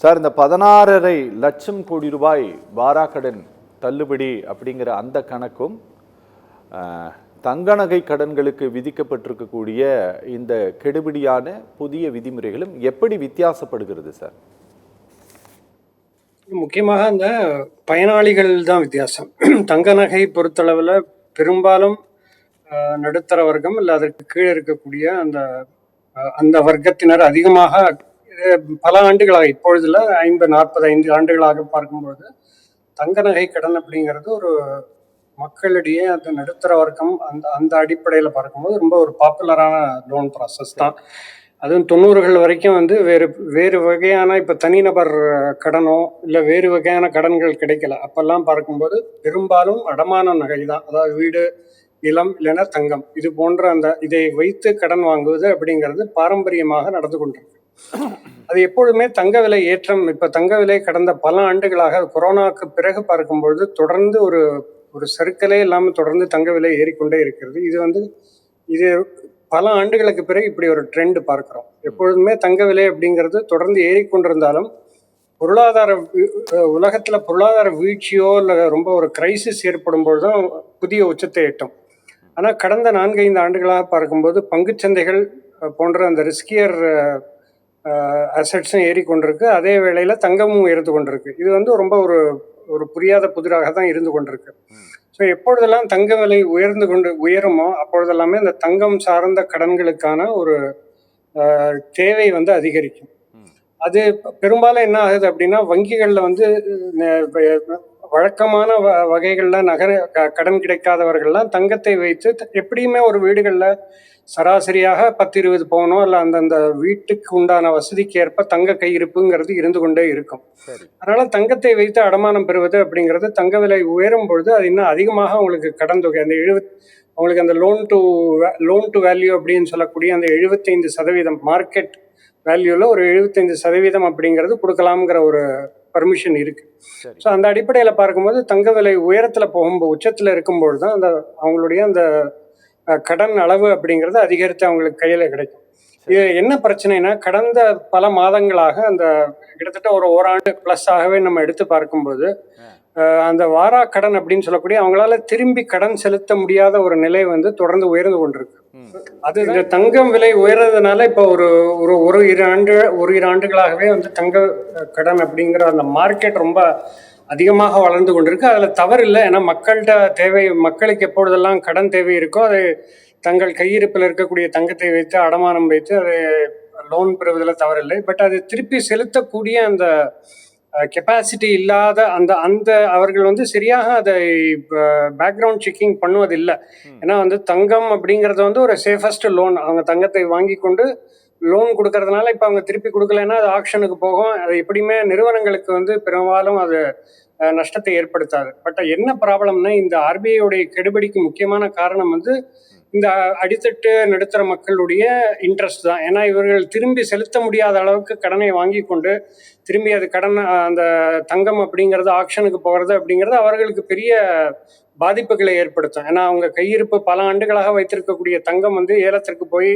Sir, இந்த 16.5 லட்சம் கோடி ரூபாய் வாராக்கடன் தள்ளுபடி அப்படிங்கிற அந்த கணக்கும் தங்க நகை கடன்களுக்கு விதிக்கப்பட்டிருக்கக்கூடிய இந்த கெடுபிடியான புதிய விதிமுறைகளும் எப்படி வித்தியாசப்படுகிறது சார்? முக்கியமாக அந்த பயனாளிகள் தான் வித்தியாசம். தங்க நகை பொறுத்தளவில் பெரும்பாலும் நடுத்தர வர்க்கம் இல்லை அதற்கு கீழே இருக்கக்கூடிய அந்த அந்த வர்க்கத்தினர் அதிகமாக பல ஆண்டுகளாக, இப்பொழுதுல 50-45 ஆண்டுகளாக பார்க்கும்போது தங்க நகை கடன் அப்படிங்கிறது ஒரு மக்களிடையே அந்த நடுத்தர வர்க்கம் அந்த அந்த அடிப்படையில் பார்க்கும்போது ரொம்ப ஒரு பாப்புலரான லோன் ப்ராசஸ் தான். அதுவும் 90கள் வரைக்கும் வந்து வேறு வகையான இப்போ தனிநபர் கடனோ இல்லை வேறு வகையான கடன்கள் கிடைக்கல. அப்பெல்லாம் பார்க்கும்போது பெரும்பாலும் அடமான நகை தான், அதாவது வீடு, நிலம் இல்லைன்னா தங்கம், இது போன்ற அந்த இதை வைத்து கடன் வாங்குவது அப்படிங்கிறது பாரம்பரியமாக நடந்து கொண்டிருக்கு. அது எப்பொழுதுமே தங்க விலை ஏற்றம், இப்ப தங்க விலை கடந்த பல ஆண்டுகளாக கொரோனாவுக்கு பிறகு பார்க்கும்பொழுது தொடர்ந்து ஒரு ஒரு சர்க்கிளே இல்லாமல் தொடர்ந்து தங்க விலை ஏறிக்கொண்டே இருக்கிறது. இது பல ஆண்டுகளுக்கு பிறகு இப்படி ஒரு ட்ரெண்ட் பார்க்கிறோம். எப்பொழுதுமே தங்க விலை அப்படிங்கிறது தொடர்ந்து ஏறிக்கொண்டிருந்தாலும் உலகத்துல பொருளாதார வீழ்ச்சியோ இல்லை ரொம்ப ஒரு கிரைசிஸ் ஏற்படும் பொழுதுதான் புதிய உச்சத்தை எட்டும். ஆனா கடந்த 4-5 ஆண்டுகளாக பார்க்கும்போது பங்குச்சந்தைகள் போன்ற அந்த ரிஸ்கியர் அசட்ஸும் ஏறிக்கொண்டிருக்கு, அதே வேளையில தங்கமும் உயர்ந்து கொண்டிருக்கு. இது வந்து ரொம்ப ஒரு ஒரு புரியாத புதிராக தான் இருந்து கொண்டிருக்கு. ஸோ எப்பொழுதெல்லாம் தங்க விலை உயருமோ அப்பொழுதெல்லாமே அந்த தங்கம் சார்ந்த கடன்களுக்கான ஒரு தேவை வந்து அதிகரிக்கும். அது பெரும்பாலும் என்ன ஆகுது அப்படின்னா, வங்கிகளில் வந்து வழக்கமான வகைகள்ல கடன் கிடைக்காதவர்கள்லாம் தங்கத்தை வைத்து எப்படியுமே ஒரு வீடுகளில் சராசரியாக 10-20 பவுனோ இல்லை அந்தந்த வீட்டுக்கு உண்டான வசதிக்கு ஏற்ப தங்க கையிருப்புங்கிறது இருந்து கொண்டே இருக்கும். அதனால தங்கத்தை வைத்து அடமானம் பெறுவது அப்படிங்கிறது தங்க விலை உயரும் பொழுது அது இன்னும் அதிகமாக அவங்களுக்கு கடன் தொகை அந்த அவங்களுக்கு அந்த லோன் டு வேல்யூ அப்படின்னு சொல்லக்கூடிய அந்த 75% மார்க்கெட் வேல்யூல ஒரு 75% அப்படிங்கிறது கொடுக்கலாம்ங்கிற ஒரு பர்மிஷன் இருக்கு. ஸோ அந்த அடிப்படையில் பார்க்கும்போது தங்க விலை உயரத்துல போகும்போது உச்சத்துல இருக்கும்போது தான் அந்த அவங்களுடைய அந்த கடன் அளவு அப்படிங்கிறது அதிகரித்து அவங்களுக்கு கையில கிடைக்கும். இது என்ன பிரச்சனைனா, கடந்த பல மாதங்களாக அந்த கிட்டத்தட்ட ஒரு ஓராண்டு பிளஸ் ஆகவே நம்ம எடுத்து பார்க்கும்போது அந்த வாரா கடன் அப்படின்னு சொல்லக்கூடிய அவங்களால திரும்பி கடன் செலுத்த முடியாத ஒரு நிலை வந்து தொடர்ந்து உயர்ந்து கொண்டிருக்கு. அது இந்த தங்கம் விலை உயர்றதுனால இப்போ ஒரு இரு ஆண்டுகளாகவே வந்து தங்க கடன் அப்படிங்கிற அந்த மார்க்கெட் ரொம்ப அதிகமாக வளர்ந்து கொண்டிருக்கு. அதுல தவறு இல்லை, ஏன்னா மக்களுக்கு எப்பொழுதெல்லாம் கடன் தேவை இருக்கோ அதை தங்கள் கையிருப்பில் இருக்கக்கூடிய தங்கத்தை வைத்து அடமானம் வைத்து அதை லோன் பெறுவதில் தவறில்லை. பட் அது திருப்பி செலுத்தக்கூடிய அந்த கெப்பாசிட்டி இல்லாத அந்த அவர்கள் வந்து சரியாக அதை பேக்ரவுண்ட் செக்கிங் பண்ணுவதில்லை. ஏன்னா வந்து தங்கம் அப்படிங்கிறது வந்து ஒரு சேஃபஸ்ட் லோன். அவங்க தங்கத்தை வாங்கி கொண்டு லோன் கொடுக்கறதுனால இப்போ அவங்க திருப்பி கொடுக்கலன்னா அது ஆக்ஷனுக்கு போகும். அது எப்படியுமே நிறுவனங்களுக்கு வந்து பெரும்பாலும் அது நஷ்டத்தை ஏற்படுத்தாது. பட் என்ன ப்ராப்ளம்னா, இந்த ஆர்பிஐ கெடுபிடிக்கு முக்கியமான காரணம் வந்து இந்த அடித்தட்டு நடுத்தர மக்களுடைய இன்ட்ரெஸ்ட் தான். ஏன்னா இவர்கள் திரும்பி செலுத்த முடியாத அளவுக்கு கடனை வாங்கி கொண்டு திரும்பி அது அந்த தங்கம் அப்படிங்கிறது ஆக்ஷனுக்கு போகிறது அப்படிங்கிறது அவர்களுக்கு பெரிய பாதிப்புகளை ஏற்படுத்தும். ஏன்னா அவங்க கையிருப்பு பல ஆண்டுகளாக வைத்திருக்கக்கூடிய தங்கம் வந்து ஏலத்திற்கு போய்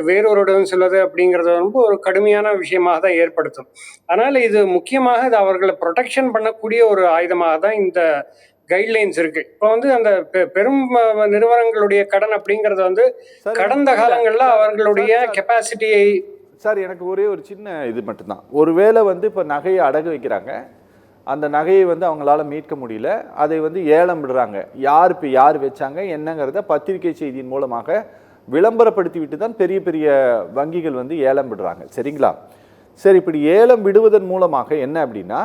வேறொருடன் செல்வது அப்படிங்கிறது ரொம்ப ஒரு கடுமையான விஷயமாக தான் ஏற்படுத்தும். அதனால இது முக்கியமாக இது அவர்களை ப்ரொடெக்ஷன் பண்ணக்கூடிய ஒரு ஆயுதமாக தான் இந்த கைட்லைன்ஸ் இருக்கு. இப்போ வந்து அந்த பெரும் நிறுவனங்களுடைய கடன் அப்படிங்கறது வந்து கடந்த காலங்கள்ல அவர்களுடைய கெப்பாசிட்டியை சார், எனக்கு ஒரே ஒரு சின்ன இது மட்டும்தான். ஒருவேளை வந்து இப்போ நகையை அடகு வைக்கிறாங்க, அந்த நகையை வந்து அவங்களால மீட்க முடியல, அதை வந்து ஏலம் விடுறாங்க. யார் வச்சாங்க என்னங்கிறத பத்திரிகை செய்தியின் மூலமாக விளம்பரப்படுத்தி விட்டு தான் பெரிய பெரிய வங்கிகள் வந்து ஏலம் விடுறாங்க, சரிங்களா? சரி, இப்படி ஏலம் விடுவதன் மூலமாக என்ன அப்படின்னா,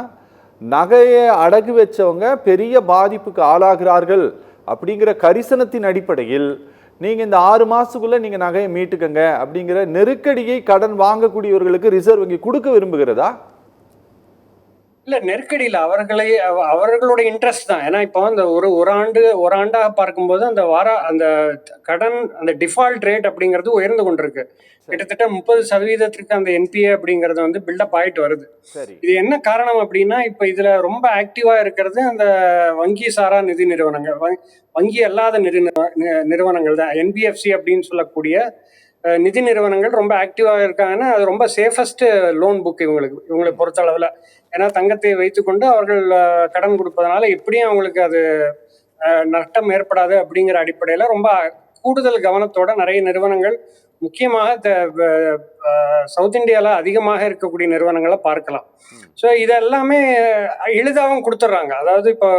நகையை அடகு வச்சவங்க பெரிய பாதிப்புக்கு ஆளாகிறார்கள் அப்படிங்கிற கரிசனத்தின் அடிப்படையில் நீங்க இந்த 6 மாசத்துக்குள்ள நீங்க நகையை மீட்டுக்கங்க அப்படிங்கிற நெருக்கடியை கடன் வாங்கக்கூடியவர்களுக்கு ரிசர்வ் வங்கி கொடுக்க விரும்புகிறதா? இல்ல, நெருக்கடியில் அவர்களுடைய இன்ட்ரெஸ்ட் தான். ஏன்னா இப்போ அந்த ஒரு ஆண்டாக பார்க்கும்போது அந்த கடன் அந்த டிஃபால்ட் ரேட் அப்படிங்கிறது உயர்ந்து கொண்டிருக்கு. கிட்டத்தட்ட 30% அந்த என்பிஏ அப்படிங்கிறது வந்து பில்டப் ஆயிட்டு வருது. இது என்ன காரணம் அப்படின்னா, இப்ப இதுல ரொம்ப ஆக்டிவா இருக்கிறது அந்த வங்கி சாரா நிதி நிறுவனங்கள், வங்கி அல்லாத நிறுவனங்கள் தான். என்பிஎஃப்சி அப்படின்னு சொல்லக்கூடிய நிதி நிறுவனங்கள் ரொம்ப ஆக்டிவாக இருக்காங்கன்னா அது ரொம்ப சேஃபஸ்ட் லோன் புக் இவங்களை பொறுத்தளவில். ஏன்னா தங்கத்தை வைத்துக்கொண்டு அவர்கள் கடன் கொடுப்பதனால எப்படியும் அவங்களுக்கு அது நஷ்டம் ஏற்படாது அப்படிங்கிற அடிப்படையில் ரொம்ப கூடுதல் கவனத்தோட நிறைய நிறுவனங்கள், முக்கியமாக சவுத் இந்தியாவில் அதிகமாக இருக்கக்கூடிய நிறுவனங்களை பார்க்கலாம். ஸோ இதெல்லாமே எளிதாகவும் கொடுத்துட்றாங்க. அதாவது இப்போ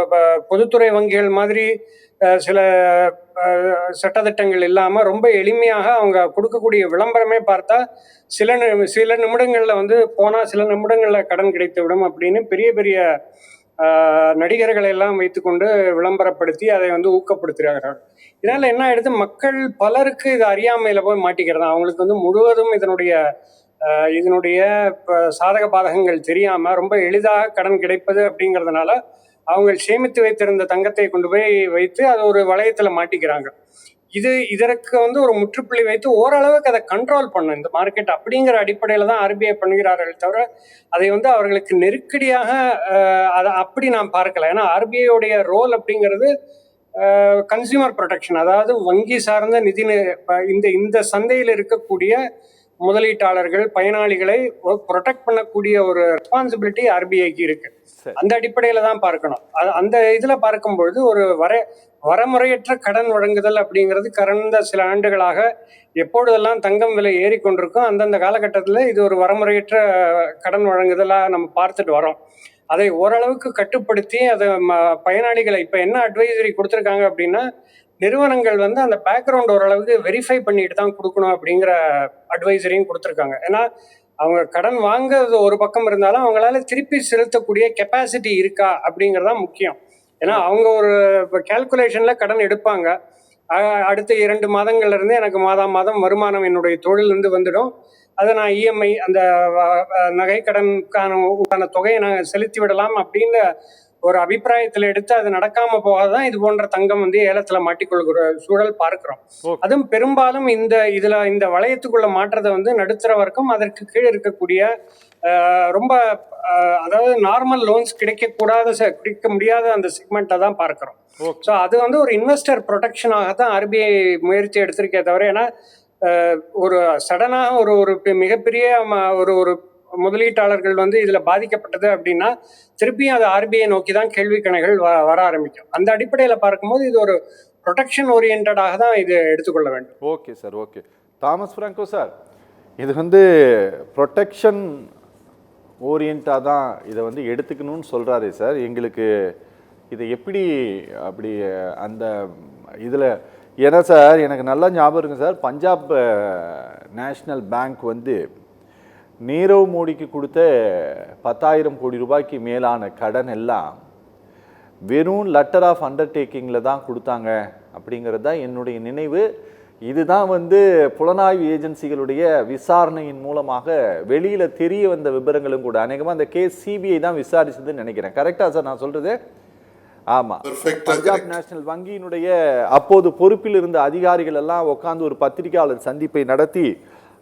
பொதுத்துறை வங்கிகள் மாதிரி சில சட்டத்திட்டங்கள் இல்லாமல் ரொம்ப எளிமையாக அவங்க கொடுக்கக்கூடிய விளம்பரமே பார்த்தா சில நிமிடங்களில் வந்து போனால் சில நிமிடங்களில் கடன் கிடைத்து விடும் அப்படின்னு பெரிய பெரிய நடிகர்களை எல்லாம் வைத்துக்கொண்டு விளம்பரப்படுத்தி அதை வந்து ஊக்கப்படுத்துகிறார்கள். இதனால என்ன ஆயிடுது, மக்கள் பலருக்கு இது அறியாமையில போய் மாட்டிக்கிறது. அவங்களுக்கு வந்து முழுவதும் இதனுடைய சாதக பாதகங்கள் தெரியாம ரொம்ப எளிதாக கடன் கிடைப்பது அப்படிங்கிறதுனால அவங்க சேமித்து வைத்திருந்த தங்கத்தை கொண்டு போய் வைத்து அது ஒரு வளையத்துல மாட்டிக்கிறாங்க. இதற்கு வந்து ஒரு முற்றுப்புள்ளி வைத்து ஓரளவுக்கு அதை கண்ட்ரோல் பண்ணும் இந்த மார்க்கெட் அப்படிங்கிற அடிப்படையில தான் ஆர்பிஐ பண்ணுகிறார்கள் தவிர அதை வந்து அவர்களுக்கு நெருக்கடியாக அதை அப்படி நான் பார்க்கல. ஏன்னா ஆர்பிஐயோடைய ரோல் அப்படிங்கிறது கன்சியூமர் ப்ரொடெக்ஷன், அதாவது வங்கி சார்ந்த இந்த சந்தையில் இருக்கக்கூடிய முதலீட்டாளர்கள் பயனாளிகளை ப்ரொடெக்ட் பண்ணக்கூடிய ஒரு ரெஸ்பான்சிபிலிட்டி ஆர்பிஐக்கு இருக்கு. அந்த அடிப்படையில தான் பார்க்கணும். அந்த இதுல பார்க்கும்பொழுது ஒரு வரமுறையற்ற கடன் வழங்குதல் அப்படிங்கிறது கடந்த சில ஆண்டுகளாக எப்பொழுதெல்லாம் தங்கம் விலை ஏறிக்கொண்டிருக்கும் அந்தந்த காலகட்டத்தில் இது ஒரு வரமுறையற்ற கடன் வழங்குதலாக நம்ம பார்த்துட்டு வரோம். அதை ஓரளவுக்கு கட்டுப்படுத்தி அதை பயனாளிகளை இப்போ என்ன அட்வைசரி கொடுத்துருக்காங்க அப்படின்னா, நிறுவனங்கள் வந்து அந்த பேக்ரவுண்ட் ஓரளவுக்கு வெரிஃபை பண்ணிட்டு தான் கொடுக்கணும் அப்படிங்கிற அட்வைசரியும் கொடுத்துருக்காங்க. ஏன்னா அவங்க கடன் வாங்குறது ஒரு பக்கம் இருந்தாலும் அவங்களால திருப்பி செலுத்தக்கூடிய கெப்பாசிட்டி இருக்கா அப்படிங்கிறதா முக்கியம். ஏன்னா அவங்க ஒரு கால்குலேஷன்ல கடன் எடுப்பாங்க. அடுத்த 2 மாதங்கள்ல இருந்து எனக்கு மாதம் வருமானம் என்னுடைய தொழிலிருந்து வந்துடும், அதை நான் இஎம்ஐ அந்த நகை கடனுக்கான தொகையை நான் செலுத்தி விடலாம் அப்படின்னு ஒரு அபிப்பிராயத்தில் எடுத்து அது நடக்காம போகாதான் இது போன்ற தங்கம் வந்து ஏலத்துல மாட்டிக்கொள்கிற சூழல் பார்க்கிறோம். அதுவும் பெரும்பாலும் இந்த வளையத்துக்குள்ள மாற்றத்தை வந்து நடுத்தர வர்க்கம், அதற்கு கீழே இருக்கக்கூடிய ரொம்ப அதாவது நார்மல் லோன்ஸ் கிடைக்க முடியாத அந்த செக்மெண்ட்டை தான் பார்க்கிறோம். ஸோ அது வந்து ஒரு இன்வெஸ்டர் ப்ரொடெக்ஷனாக தான் ஆர்பிஐ முயற்சி எடுத்திருக்கே தவிர, ஏன்னா ஒரு சடனாக ஒரு மிகப்பெரிய ஒரு முதலீட்டாளர்கள் வந்து இதுல பாதிக்கப்பட்டது அப்படின்னா திருப்பியும் அது ஆர்பிஐ நோக்கி தான் கேள்வி கணைகள் வர ஆரம்பிக்கும். அந்த அடிப்படையில பார்க்கும்போது இது ஒரு ப்ரொடெக்ஷன் ஓரியன்டாக தான் இது எடுத்துக்கொள்ள வேண்டும். Okay sir, okay. Thomas Franco sir, இது வந்து ப்ரொடெக்ஷன் ஓரியன்டாக தான் இதை வந்து எடுத்துக்கணும்னு சொல்கிறாரு சார். எங்களுக்கு இதை எப்படி அப்படி அந்த இதில், ஏன்னா சார் எனக்கு நல்லா ஞாபகம் இருக்குங்க சார், பஞ்சாப் நேஷ்னல் பேங்க் வந்து நீரவ் மோடிக்கு கொடுத்த 10,000 கோடி ரூபாய்க்கு மேலான கடன் எல்லாம் வெறும் லெட்டர் ஆஃப் அண்டர்டேக்கிங்கில் தான் கொடுத்தாங்க அப்படிங்கிறது தான் என்னுடைய நினைவு. இதுதான் வந்து புலனாய்வு ஏஜென்சிகளுடைய விசாரணையின் மூலமாக வெளியில் தெரிய வந்த விவரங்களும் கூட. அநேகமாக அந்த கேஸ் சிபிஐ தான் விசாரிச்சதுன்னு நினைக்கிறேன். கரெக்டா சார் நான் சொல்றது? ஆமாம். பஞ்சாப் நேஷனல் வங்கியினுடைய அப்போது பொறுப்பில் இருந்த அதிகாரிகள் எல்லாம் உட்காந்து ஒரு பத்திரிகையாளர் சந்திப்பை நடத்தி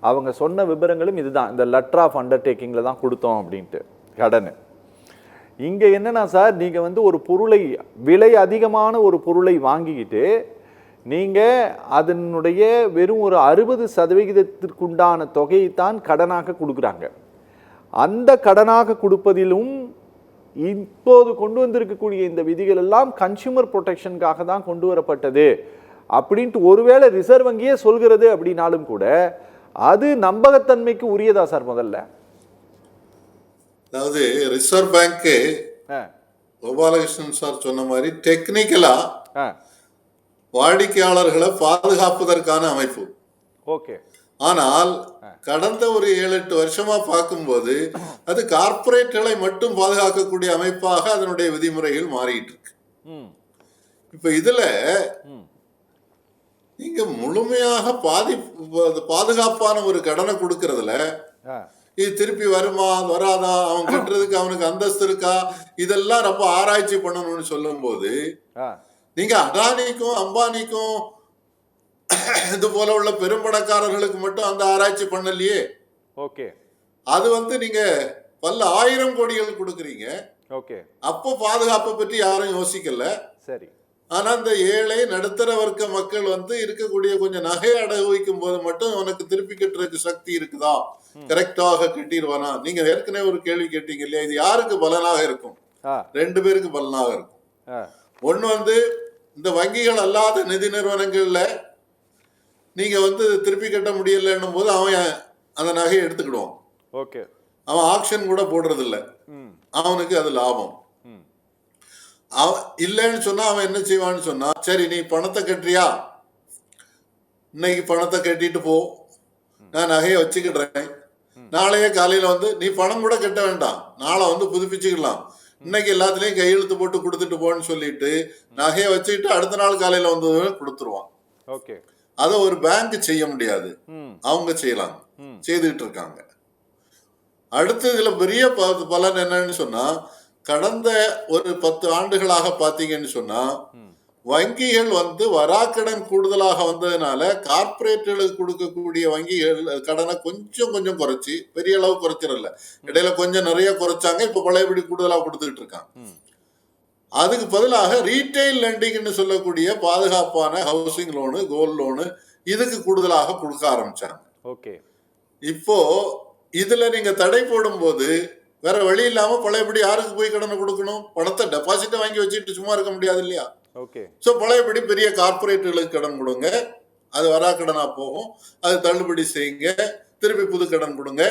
அவங்க சொன்ன விவரங்களும் இதுதான், இந்த லெட்டர் ஆஃப் அண்டர்டேக்கிங்கில் தான் கொடுத்தோம் அப்படின்ட்டு கடன். இங்கே என்னன்னா சார், நீங்கள் வந்து ஒரு பொருளை, விலை அதிகமான ஒரு பொருளை வாங்கிக்கிட்டு நீங்கள் அதனுடைய வெறும் ஒரு 60% தொகையைத்தான் கடனாக கொடுக்குறாங்க. அந்த கடனாக கொடுப்பதிலும் இப்போது கொண்டு வந்திருக்கக்கூடிய இந்த விதிகள் எல்லாம் கன்சியூமர் ப்ரொடெக்ஷனுக்காக தான் கொண்டு வரப்பட்டது அப்படின்ட்டு ஒருவேளை ரிசர்வ் வங்கியே சொல்கிறது அப்படின்னாலும் கூட அது நம்பகத்தன்மைக்கு உரியதா சார்? முதல்ல அதாவது ரிசர்வ் பேங்க் கோபாலகிருஷ்ணன் சார் சொன்ன மாதிரி டெக்னிக்கலா வாடிக்கையாளர்களை பாதுகாப்பதற்கான அமைப்பு. ஓகே. ஆனால் கடந்த ஒரு 7-8 வருஷமா பார்க்கும்போது அது கார்பரேட்களை மட்டும் பாதுகாக்கக்கூடிய அமைப்பாக அதனுடைய விதிமுறைகள் மாறிட்டு இருக்கு. இப்ப இதுல நீங்க முழுமையாக பாதுகாப்பான ஒரு கடனை கொடுக்கறதுல இது திருப்பி வருமா வராதா, அவன் கட்டுறதுக்கு அவனுக்கு அந்தஸ்து இருக்கா, இதெல்லாம் ரொம்ப ஆராய்ச்சி பண்ணணும்னு சொல்லும் போது நீங்க அதானிக்கும் அம்பானிக்கும் இது போல உள்ள பெரும்பணக்காரர்களுக்கு மட்டும் அந்த ஆராய்ச்சி பண்ணலையே. ஓகே. அது வந்து நீங்க பல 1000 கோடிகள் கொடுக்குறீங்க. ஓகே. அப்போ பாதுகாப்பை பற்றி யாரும் யோசிக்கல. சரி. ஆனா இந்த ஏழை நடுத்தர வர்க்க மக்கள் வந்து இருக்கக்கூடிய கொஞ்சம் நகை அடகு வைக்கும் போது மட்டும் அவனுக்கு திருப்பி கட்டுறதுக்கு சக்தி இருக்குதா, கரெக்டாக கட்டிடுவானா? நீங்க ஏற்கனவே ஒரு கேள்வி கேட்டீங்க இல்லையா, இது யாருக்கு பலனாக இருக்கும்? ரெண்டு பேருக்கு பலனாக இருக்கும். ஒண்ணு வந்து இந்த வங்கிகள் அல்லாத நிதி நிறுவனங்கள்ல நீங்க வந்து திருப்பி கட்ட முடியலன்னும் போது அவன் அந்த நகையை எடுத்துக்கிடுவான். ஓகே, அவன் ஆக்ஷன் கூட போடுறது இல்லை, அவனுக்கு அது லாபம். அவன் இல்லைன்னு சொன்னா அவன் என்ன செய்வான்னு சொன்னா, சரி நீ பணத்தை கட்டுறியா, இன்னைக்கு பணத்தை கட்டிட்டு போ, நான் நகையை வச்சுக்கிடுறேன், நாளையே காலையில வந்து நீ பணம் கூட கட்ட வேண்டாம், நாளை வந்து புதுப்பிச்சுக்கலாம், இன்னைக்கு எல்லாத்துலயும் கையெழுத்து போட்டு கொடுத்துட்டு போன்னு சொல்லிட்டு நகையை வச்சுக்கிட்டு அடுத்த நாள் காலையில வந்து கொடுத்துருவான். ஓகே, அதை ஒரு பேங்க் செய்ய முடியாது, அவங்க செய்யலாம், செய்துகிட்டு இருக்காங்க. அடுத்து இதுல பெரிய பலன் என்னன்னு சொன்னா, கடந்த ஒரு 10 ஆண்டுகளாக பாத்தீங்கன்னு சொன்னா வங்கிகள் வந்து வராக்கடன் கூடுதலாக வந்ததுனால கார்பரேட்டுகளுக்கு கொடுக்கக்கூடிய வங்கிகள் கடனை கொஞ்சம் கொஞ்சம் குறைச்சி, பெரிய அளவு குறைச்சிடல, இடையில கொஞ்சம் நிறைய குறைச்சாங்க, இப்ப பழையபடி கூடுதலாக கொடுத்துட்டு இருக்காங்க. அதுக்கு பதிலாக ரீட்டைல் லெண்டிங்னு சொல்லக்கூடிய பாதுகாப்பான ஹவுசிங் லோனு, கோல்டு லோனு, இதுக்கு கூடுதலாக கொடுக்க ஆரம்பிச்சாங்க. ஓகே, இப்போ இதுல நீங்க தடை போடும் போது வேற வழி இல்லாம பழையபடி யாருக்கு போய் கடனை கொடுக்கணும்? பணத்தை டெபாசிட்டை வாங்கி வச்சுட்டு சும்மா இருக்க முடியாது இல்லையா? ஓகே, ஸோ பழையபடி பெரிய கார்பரேட்டுகளுக்கு கடன் கொடுங்க, அது வராக்கடனா போகும், அது தள்ளுபடி செய்யுங்க, திருப்பி புது கடன் கொடுங்க.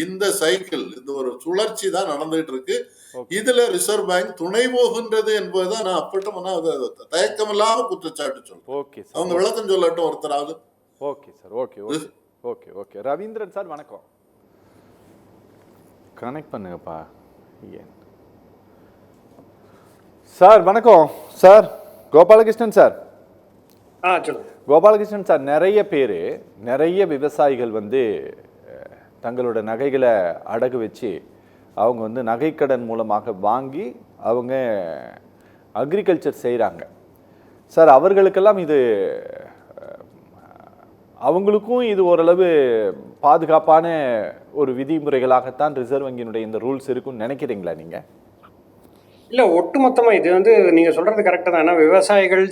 இந்த சைக்கிள், இந்த ஒரு சுழற்சி தான் நடந்துகிட்டு இருக்கு. இதுல ரிசர்வ் பேங்க் துணை போகின்றது என்பதுதான் நான் அப்பட்டும் தயக்கமில்லாம குற்றச்சாட்டு சொல்றேன். ஓகே, அவங்க விளக்கம் சொல்லட்டும் ஒருத்தராவது. Okay sir, okay okay okay. Raveendran sir வணக்கம், கனெக்ட் பண்ணுங்கப்பா. சார் வணக்கம் sir. Gopalakrishnan sir. Gopalakrishnan sir, நிறைய விவசாயிகள் வந்து தங்களோட நகைகளை அடகு வச்சு அவங்க வந்து நகைக்கடன் மூலமாக வாங்கி அவங்க அக்ரிகல்ச்சர் செய்கிறாங்க சார். அவர்களுக்கெல்லாம் இது, அவங்களுக்கும் இது ஓரளவு பாதுகாப்பான ஒரு விதிமுறைகளாகத்தான் ரிசர்வ் வங்கியினுடைய இந்த ரூல்ஸ் இருக்குன்னு நினைக்கிறீங்களா நீங்க? இல்லை, ஒட்டுமொத்தமாக இது வந்து நீங்கள் சொல்கிறது கரெக்டாக தான். ஏன்னா விவசாயிகள்,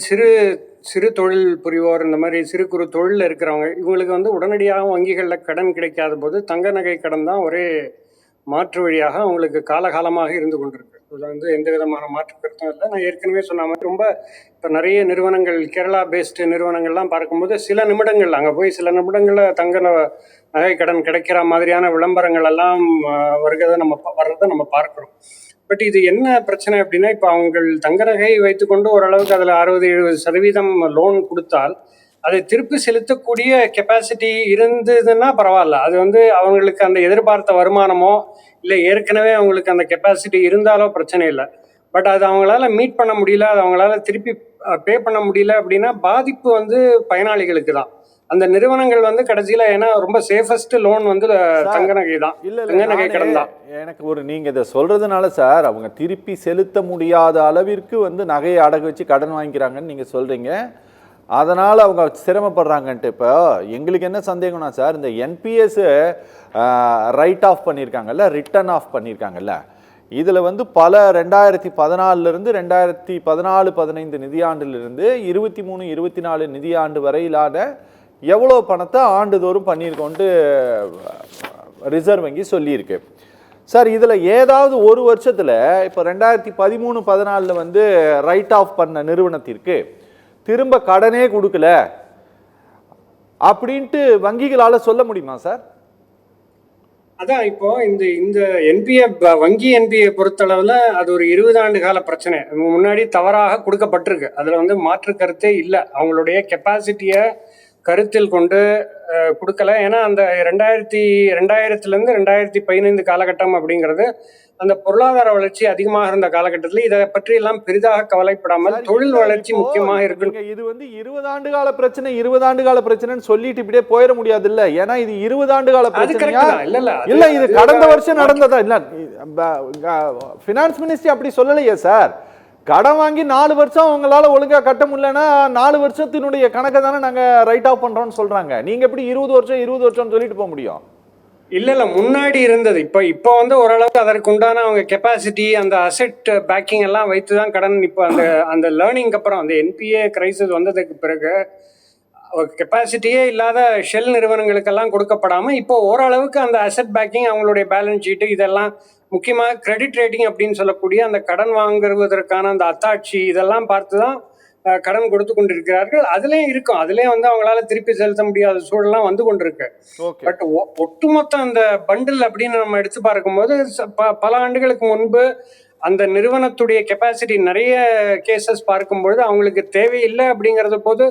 சிறு தொழில் புரிவோர், இந்த மாதிரி சிறு குறு தொழிலில் இருக்கிறவங்க, இவங்களுக்கு வந்து உடனடியாக வங்கிகளில் கடன் கிடைக்காத போது தங்க நகை கடன் தான் ஒரே மாற்று வழியாக அவங்களுக்கு காலகாலமாக இருந்து கொண்டிருக்கு. இதில் வந்து எந்த விதமான மாற்று கருத்தும் இல்லை. நான் ஏற்கனவே சொன்ன மாதிரி ரொம்ப இப்போ நிறைய நிறுவனங்கள், கேரளா பேஸ்டு நிறுவனங்கள்லாம் பார்க்கும்போது சில நிமிடங்கள் அங்கே போய் சில நிமிடங்களில் தங்க நகை கடன் கிடைக்கிற மாதிரியான விளம்பரங்கள் எல்லாம் வர்றதை நம்ம பார்க்குறோம். பட் இது என்ன பிரச்சனை அப்படின்னா, இப்போ அவங்க தங்க நகை வைத்துக்கொண்டு ஓரளவுக்கு அதில் 60-70% லோன் கொடுத்தால் அதை திருப்பி செலுத்தக்கூடிய கெப்பாசிட்டி இருந்ததுன்னா பரவாயில்ல. அது வந்து அவங்களுக்கு அந்த எதிர்பார்த்த வருமானமோ இல்லை ஏற்கனவே அவங்களுக்கு அந்த கெப்பாசிட்டி இருந்தாலோ பிரச்சனை இல்லை. பட் அது அவங்களால மீட் பண்ண முடியல, அது அவங்களால திருப்பி பே பண்ண முடியல அப்படின்னா பாதிப்பு வந்து பயனாளிகளுக்கு தான். அந்த நிறுவனங்கள் வந்து கடைசியில, ஏன்னா ரொம்ப சேஃபஸ்ட் லோன் வந்து தங்க நகை தான், தங்க நகை கடன் தான். எனக்கு ஒரு, நீங்க இதை சொல்றதுனால சார், அவங்க திருப்பி செலுத்த முடியாத அளவிற்கு வந்து நகையை அடகு வச்சு கடன் வாங்கிக்கிறாங்கன்னு நீங்க சொல்றீங்க, அதனால அவங்க சிரமப்படுறாங்கன்ட்டு. இப்போ எங்களுக்கு என்ன சந்தேகம்னா சார், இந்த என்பிஎஸ் ரைட் ஆஃப் பண்ணியிருக்காங்கல்ல, ரிட்டர்ன் ஆஃப் பண்ணியிருக்காங்கல்ல, இதில் வந்து பல 2014 2014-15 நிதியாண்டிலிருந்து 23-24 நிதியாண்டு வரையிலான எவ்வளோ பணத்தை ஆண்டுதோறும் பண்ணியிருக்கோன்ட்டு ரிசர்வ் வங்கி சொல்லியிருக்கு சார். இதில் ஏதாவது ஒரு வருஷத்தில் இப்போ 2013-14 வந்து ரைட் ஆஃப் பண்ண நிறுவனத்திற்கு திரும்ப கடனே கொடுக்கல அப்படின்ட்டு வங்கிகளால் சொல்ல முடியுமா சார்? அதான் இப்போ இந்த என்பிஏ, வங்கி என்பிஏ பொறுத்தளவில் அது ஒரு 20 ஆண்டு கால பிரச்சனை. முன்னாடி தவறாக கொடுக்கப்பட்டிருக்கு, அதில் வந்து மாற்று கருத்தே இல்லை. அவங்களுடைய கெப்பாசிட்டியை கருத்தில் கொண்டு கொடுக்கல. ஏன்னா அந்த 2000-2015 காலகட்டம் அப்படிங்கிறது அந்த பொருளாதார வளர்ச்சி அதிகமாக இருந்த காலகட்டத்தில் இதை பற்றி எல்லாம் பெரிதாக கவலைப்படாமல் தொழில் வளர்ச்சி முக்கியமாக இருக்கு. இது வந்து 20 ஆண்டு கால பிரச்சனை, 20 ஆண்டு கால பிரச்சனைன்னு சொல்லிட்டு இப்படியே போயிட முடியாது இல்ல. ஏன்னா இது 20 ஆண்டு கால பிரச்சனையா இல்ல, இது கடந்த வருஷம் நடந்ததா இல்ல? பினான்ஸ் மினிஸ்ட்ரி அப்படி சொல்லலையே சார். கடன் வாங்கி 4 வருஷம் அவங்களால ஒழுங்கா கட்ட முடியலன்னா 4 வருஷத்தினுடைய கணக்கை தானே நாங்க ரைட் ஆஃப் பண்றோம்னு சொல்றாங்க. நீங்க எப்படி 20 வருஷம் சொல்லிட்டு போக முடியும்? இல்ல முன்னாடி இருந்தது. இப்போ வந்து ஓரளவுக்கு அதற்கு உண்டான அவங்க கெப்பாசிட்டி, அந்த அசெட் பேக்கிங் எல்லாம் வைத்து தான் கடன். இப்போ அந்த அந்த லேர்னிங்க்கு அப்புறம் அந்த என்பிஏ கிரைசிஸ் வந்ததுக்கு பிறகு கெப்பாசிட்டியே இல்லாத ஷெல் நிறுவனங்களுக்கெல்லாம் கொடுக்கப்படாம இப்போ ஓரளவுக்கு அந்த அசெட் பேக்கிங், அவங்களுடைய பேலன்ஸ் ஷீட்டு, இதெல்லாம் முக்கியமாக கிரெடிட் ரேட்டிங் அப்படின்னு சொல்லக்கூடிய அந்த கடன் வாங்குவதற்கான அந்த அத்தாட்சி, இதெல்லாம் பார்த்து தான் கடன் கொடுத்து கொண்டிருக்கிறார்கள். அதுலயும் இருக்கும், அதுலயும் வந்து அவங்களால திருப்பி செலுத்த முடியாத சூழலாம் வந்து கொண்டிருக்கு. ஓகே பட் ஒட்டுமொத்த அந்த பண்டில் அப்படின்னு நம்ம எடுத்து பார்க்கும்போது பல ஆண்டுகளுக்கு முன்பு அந்த நிறுவனத்துடைய கெப்பாசிட்டி நிறைய கேசஸ் பார்க்கும்பொழுது அவங்களுக்கு தேவையில்லை அப்படிங்கறது போது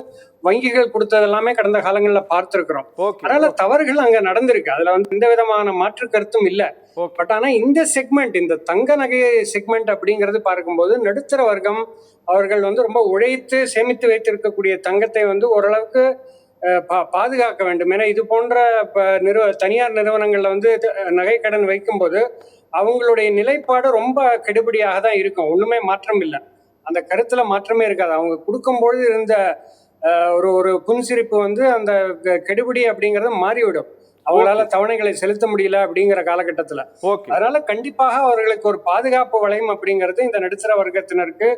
வங்கிகள் கொடுத்தது எல்லாமே கடந்த காலங்களில் பார்த்திருக்கிறோம். ஓகே அதனால தவறுகள் அங்க நடந்திருக்கு, அதுல வந்து எந்த விதமான மாற்று கருத்தும் இல்லை. ஓகே பட் ஆனா இந்த செக்மெண்ட், இந்த தங்க நகை செக்மெண்ட் அப்படிங்கிறது பார்க்கும்போது நடுத்தர வர்க்கம் அவர்கள் வந்து ரொம்ப உழைத்து சேமித்து வைத்திருக்கக்கூடிய தங்கத்தை வந்து ஓரளவுக்கு பாதுகாக்க வேண்டும். ஏன்னா இது போன்ற தனியார் நிறுவனங்கள்ல வந்து நகை கடன் வைக்கும்போது அவங்களுடைய நிலைப்பாடு ரொம்ப கெடுபடியாக தான் இருக்கும், ஒண்ணுமே மாற்றம் இல்லை, அந்த கருத்துல மாற்றமே இருக்காது. அவங்க கொடுக்கும்பொழுது இருந்த ஒரு புன்சிரிப்பு வந்து அந்த கெடுபடி அப்படிங்கறது மாறிவிடும் அவங்களால தவணைகளை செலுத்த முடியல அப்படிங்கிற காலகட்டத்துல. அதனால கண்டிப்பாக அவர்களுக்கு ஒரு பாதுகாப்பு வளையம் அப்படிங்கிறது இந்த நடுத்தர வர்க்கத்தினருக்கு,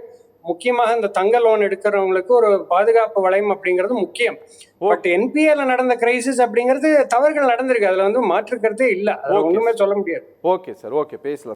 முக்கியமாக இந்த தங்க லோன் எடுக்கிறவங்களுக்கு ஒரு பாதுகாப்பு வளையம் அப்படிங்கிறது முக்கியம். பட் என்பிஏல நடந்த கிரைசிஸ் அப்படிங்கிறது தவறுகள் நடந்திருக்கு, அதுல வந்து மாற்று கருத்தே இல்லை, அது ஒண்ணுமே சொல்ல முடியாது. ஓகே சார், ஓகே பேசலாம்.